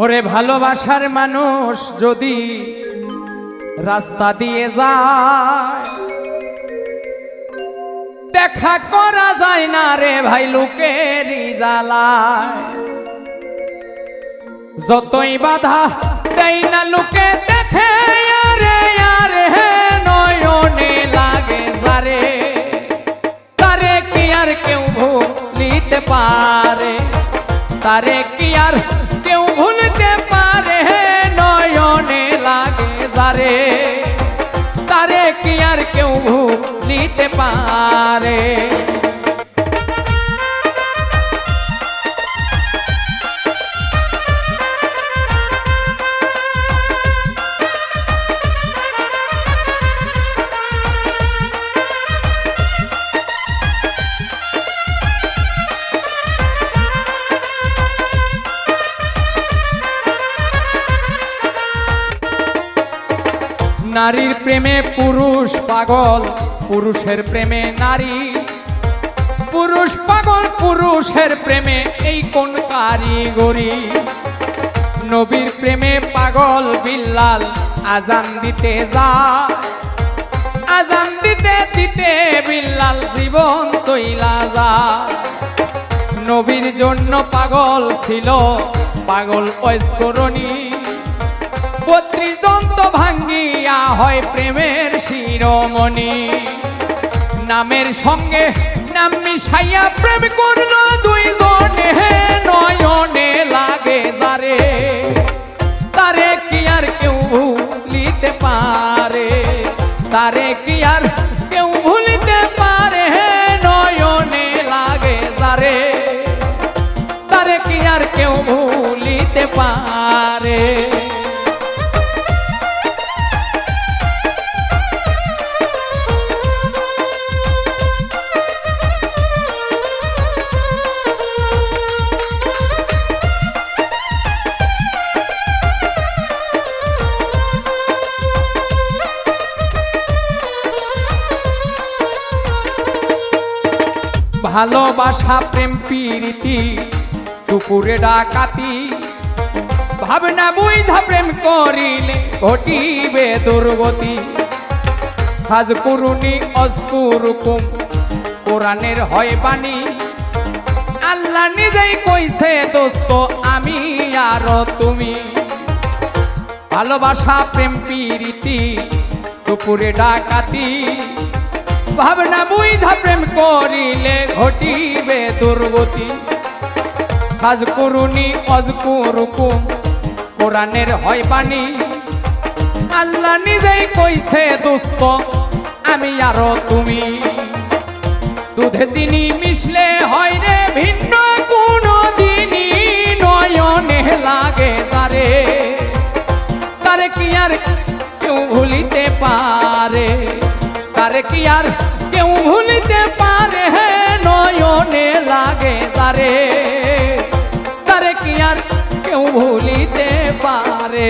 ওরে ভালোবাসার মানুষ যদি রাস্তা দিয়ে যায় দেখা করা যায় না রে ভাই লোকেরই জ্বালায়। যতই বাধা দেয় না লোকে দেখে আরে আরে নয়নে লাগে যারে, তারে কি আর কেউ ভুলিতে পারে, তারে কি আর কেউ ভুলতে পারে, নয়নে লাগে যারে, তারে কি আর কেউ ভুলিতে পারে। নারীর প্রেমে পুরুষ পাগল, পুরুষের প্রেমে নারী, পুরুষ পাগল পুরুষের প্রেমে এই কোন কারিগরি। নবীর প্রেমে পাগল বিল্লাল আজান দিতে যায়, আজান দিতে দিতে বিল্লাল জীবন চইলা যায়। নবীর জন্য পাগল ছিল পাগল ঐসকরণী, ৩২ দন্ত ভাঙ্গিয়া হয় প্রেমের শিরোমণি। নামের সঙ্গে নাম মিশাইয়া প্রেম করলো দুইজনে, নয়নে লাগে যারে, তারে কি আর কেউ ভুলিতে পারে, তারে কি আর কেউ ভুলিতে পারে, নয়নে লাগে যারে, তারে কি আর কেউ ভুলিতে পারে। ভালোবাসা প্রেম প্রীতি দুপুরে ডাকাতি, ভাবনা বুঝা প্রেম করিলে ঘটিবে দুর্গতি। হাজ কুরুনি অজকুরুকুম কোরআনের হয় বাণী, আল্লাহ নিজেই কইছে দোস্ত আমি আর তুমি। ভালোবাসা প্রেম প্রীতি দুপুরে ডাকাতি, ভাবনা বুঝা প্রেম করিলে ঘটিবে দুর্গতি। হাজ কুরুনি অজকুরুকুম কোরআনের হয় বাণী, আল্লাহ নিজেই কইছে দোস্ত আমি আর তুমি। দুধে চিনি মিশলে হয় রে ভিন্ন কোনো দিনই, নয়নে লাগে তারে, তারে কি আর কেউ ভুলিতে পারে, তারে কি আর কেউ ভুলিতে পারে, নয়নে লাগে তারে, তারে কি আর কেউ ভুলিতে পারে।